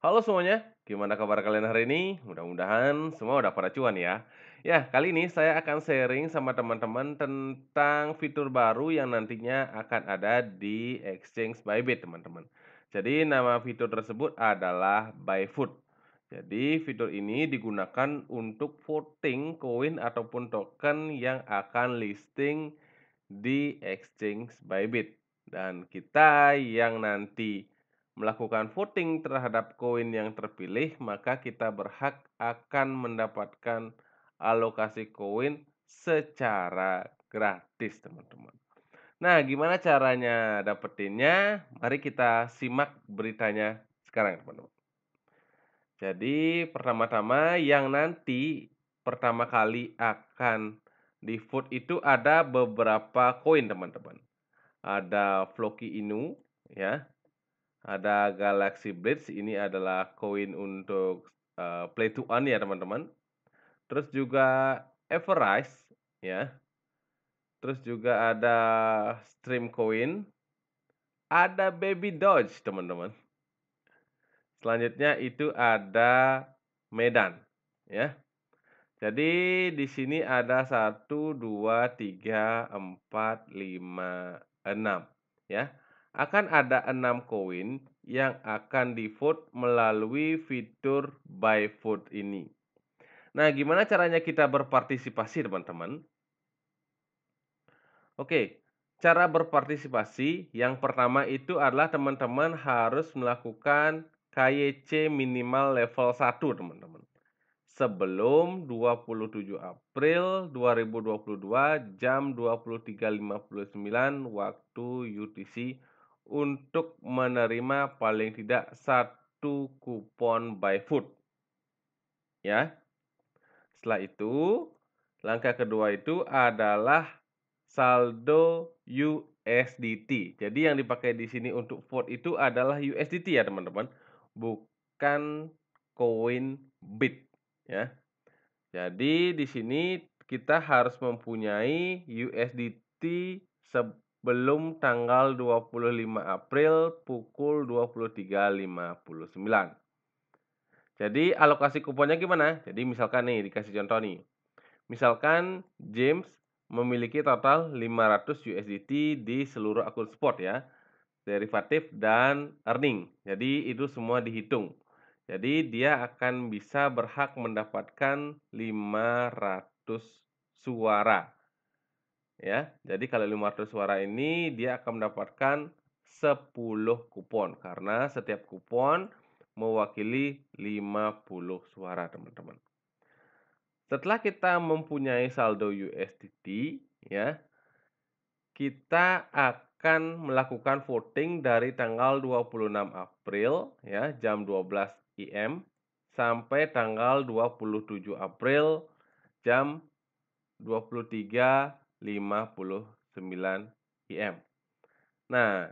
Halo semuanya, gimana kabar kalian hari ini? Mudah-mudahan semua udah pada cuan ya. Ya, kali ini saya akan sharing sama teman-teman tentang fitur baru yang nantinya akan ada di Exchange Bybit, teman-teman. Jadi, nama fitur tersebut adalah Buyfood. Jadi, fitur ini digunakan untuk voting koin ataupun token yang akan listing di Exchange Bybit. Dan kita yang nanti melakukan voting terhadap koin yang terpilih, maka kita berhak akan mendapatkan alokasi koin secara gratis, teman-teman. Nah, gimana caranya dapetinnya? Mari kita simak beritanya sekarang, teman-teman. Jadi, pertama-tama yang nanti pertama kali akan di-vote itu ada beberapa koin, teman-teman. Ada Floki Inu, ya. Ada Galaxy Bridge, ini adalah koin untuk, play to earn ya, teman-teman. Terus juga Everrise, ya. Terus juga ada Stream Coin, ada Baby Doge, teman-teman. Selanjutnya itu ada Medan, ya. Jadi di sini ada 1, 2, 3, 4, 5, 6, ya. Akan ada 6 koin yang akan di-vote melalui fitur Buyfood ini. Nah, gimana caranya kita berpartisipasi, teman-teman? Oke, cara berpartisipasi yang pertama itu adalah teman-teman harus melakukan KYC minimal level 1, teman-teman. Sebelum 27 April 2022 jam 23.59 waktu UTC untuk menerima paling tidak satu kupon Buyfood, ya. Setelah itu, langkah kedua itu adalah saldo USDT. Jadi yang dipakai di sini untuk vote itu adalah USDT ya, teman-teman, bukan koin Bit, ya. Jadi di sini kita harus mempunyai USDT sebelum tanggal 25 April pukul 23.59. Jadi alokasi kuponnya gimana? Jadi misalkan nih dikasih contoh nih. Misalkan James memiliki total 500 USDT di seluruh akun spot ya, derivatif dan earning. Jadi itu semua dihitung. Jadi dia akan bisa berhak mendapatkan 500 suara, ya. Jadi kalau 500 suara ini dia akan mendapatkan 10 kupon karena setiap kupon mewakili 50 suara, teman-teman. Setelah kita mempunyai saldo USDT, ya, kita akan melakukan voting dari tanggal 26 April ya, jam 12 IM sampai tanggal 27 April jam 23.59 IM. Nah,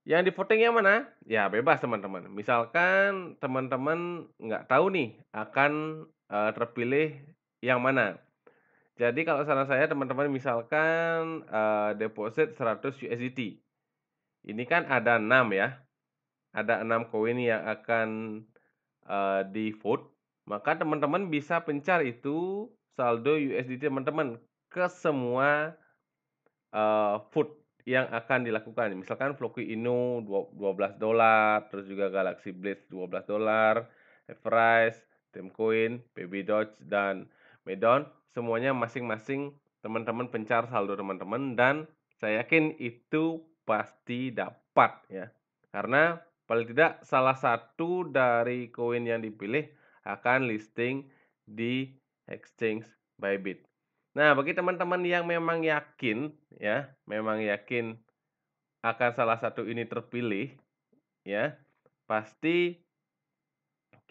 yang di-voting yang mana? Ya bebas, teman-teman. Misalkan teman-teman nggak tahu nih akan, terpilih yang mana. Jadi kalau saran saya teman-teman misalkan, deposit 100 USDT. Ini kan ada 6 ya, ada 6 koin yang akan, di-vote, maka teman-teman bisa pencar itu saldo USDT teman-teman ke semua, vote yang akan dilakukan. Misalkan Floki Inu $12, terus juga Galaxy Blaze $12, Everrise, Teamcoin, Baby Doge, dan Medon, semuanya masing-masing teman-teman pencar saldo teman-teman dan saya yakin itu pasti dapat ya. Karena paling tidak salah satu dari koin yang dipilih akan listing di Exchange Bybit. Nah, bagi teman-teman yang memang yakin ya, memang yakin akan salah satu ini terpilih ya, pasti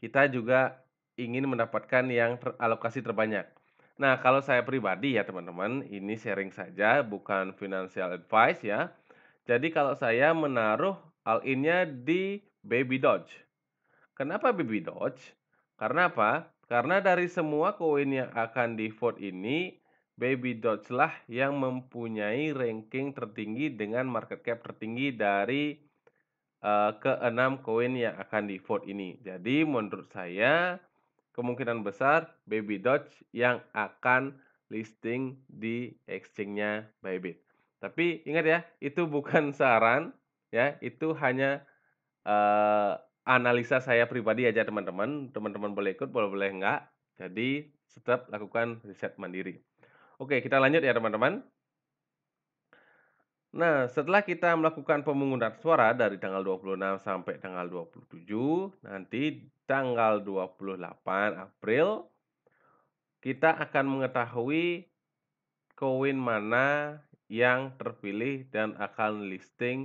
kita juga ingin mendapatkan yang alokasi terbanyak. Nah, kalau saya pribadi ya teman-teman, ini sharing saja bukan financial advice ya. Jadi kalau saya menaruh all in-nya di Baby Doge. Kenapa Baby Doge? Karena apa? Karena dari semua koin yang akan di-vote ini, Baby Doge lah yang mempunyai ranking tertinggi dengan market cap tertinggi dari ke-6 koin yang akan di-vote ini. Jadi menurut saya kemungkinan besar Baby Doge yang akan listing di exchange-nya Bybit. Tapi ingat ya, itu bukan saran ya, itu hanya, analisa saya pribadi aja teman-teman. Teman-teman boleh ikut, boleh enggak. Jadi tetap lakukan riset mandiri. Oke, kita lanjut ya teman-teman. Nah, setelah kita melakukan pemungutan suara dari tanggal 26 sampai tanggal 27, nanti tanggal 28 April kita akan mengetahui koin mana yang terpilih dan akan listing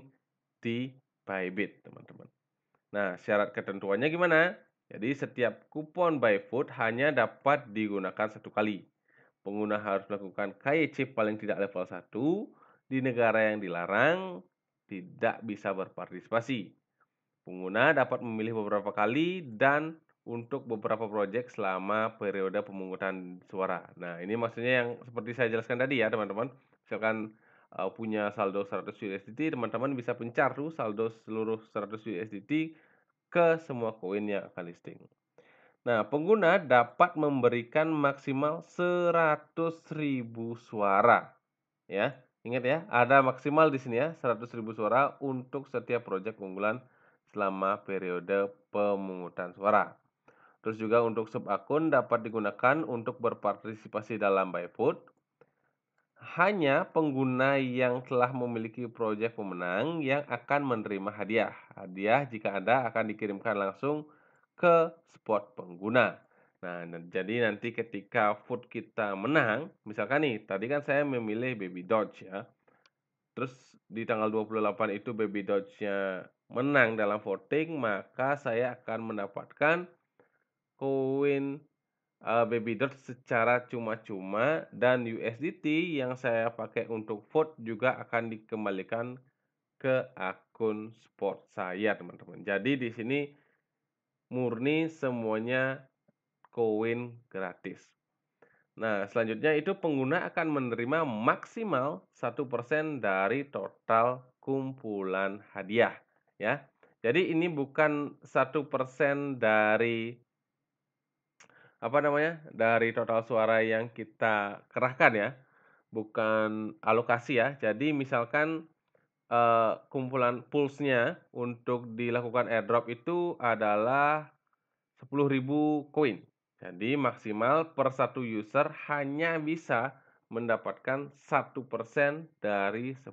di Bybit, teman-teman. Nah, syarat ketentuannya gimana? Jadi, setiap kupon Buyfood hanya dapat digunakan satu kali. Pengguna harus melakukan KYC paling tidak level 1 di negara yang dilarang, tidak bisa berpartisipasi. Pengguna dapat memilih beberapa kali dan untuk beberapa proyek selama periode pemungutan suara. Nah, ini maksudnya yang seperti saya jelaskan tadi ya, teman-teman. Misalkan, punya saldo 100 USDT, teman-teman bisa pencar tuh saldo seluruh 100 USDT ke semua koin yang akan listing. Nah, pengguna dapat memberikan maksimal 100.000 suara, ya. Ingat ya, ada maksimal di sini ya, 100.000 suara untuk setiap proyek unggulan selama periode pemungutan suara. Terus juga untuk sub akun dapat digunakan untuk berpartisipasi dalam Buyfood. Hanya pengguna yang telah memiliki proyek pemenang yang akan menerima hadiah. Hadiah jika ada akan dikirimkan langsung ke spot pengguna. Nah, jadi nanti ketika vote kita menang, misalkan nih, tadi kan saya memilih Baby Doge ya. Terus di tanggal 28 itu Baby Doge-nya menang dalam voting, maka saya akan mendapatkan koin Baby Doge secara cuma-cuma dan USDT yang saya pakai untuk vote juga akan dikembalikan ke akun spot saya, teman-teman. Jadi di sini murni semuanya koin gratis. Nah, selanjutnya itu pengguna akan menerima maksimal 1% dari total kumpulan hadiah, ya. Jadi ini bukan 1% dari dari total suara yang kita kerahkan ya, bukan alokasi ya. Jadi misalkan, kumpulan poolsnya untuk dilakukan airdrop itu adalah 10.000 koin. Jadi maksimal per satu user hanya bisa mendapatkan 1% dari 10.000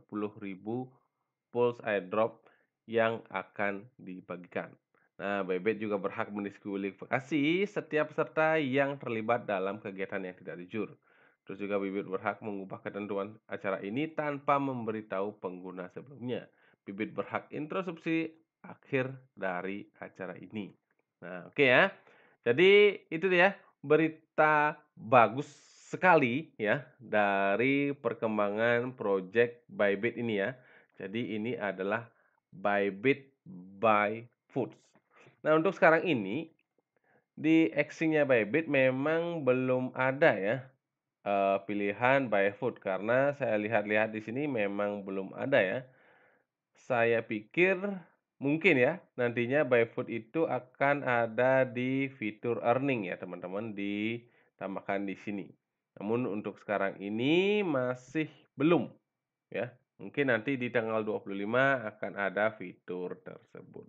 pulse airdrop yang akan dibagikan. Nah, Bybit juga berhak mendiskualifikasi setiap peserta yang terlibat dalam kegiatan yang tidak jujur. Terus juga Bybit berhak mengubah ketentuan acara ini tanpa memberitahu pengguna sebelumnya. Bybit berhak instruksi akhir dari acara ini. Nah, oke ya. Jadi itu dia berita bagus sekali ya dari perkembangan project Bybit ini ya. Jadi ini adalah Bybit by Foods. Nah, untuk sekarang ini di exchange-nya Bybit memang belum ada ya pilihan by food karena saya lihat-lihat di sini memang belum ada ya. Saya pikir mungkin ya, nantinya Buyfood itu akan ada di fitur earning ya teman-teman, ditambahkan di sini. Namun untuk sekarang ini masih belum ya. Mungkin nanti di tanggal 25 akan ada fitur tersebut.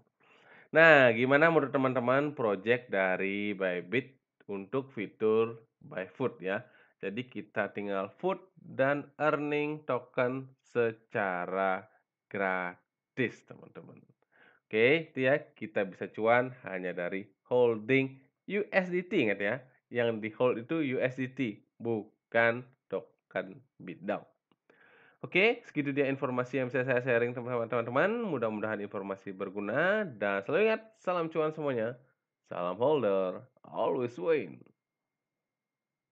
Nah, gimana menurut teman-teman project dari Bybit untuk fitur Buyfood ya? Jadi kita tinggal food dan earning token secara gratis, teman-teman. Oke, itu ya, kita bisa cuan hanya dari holding USDT, ingat ya. Yang di hold itu USDT, bukan token BitDAO. Oke, segitu dia informasi yang bisa saya sharing teman-teman. Mudah-mudahan informasi berguna dan selalu ingat, salam cuan semuanya. Salam holder, always win.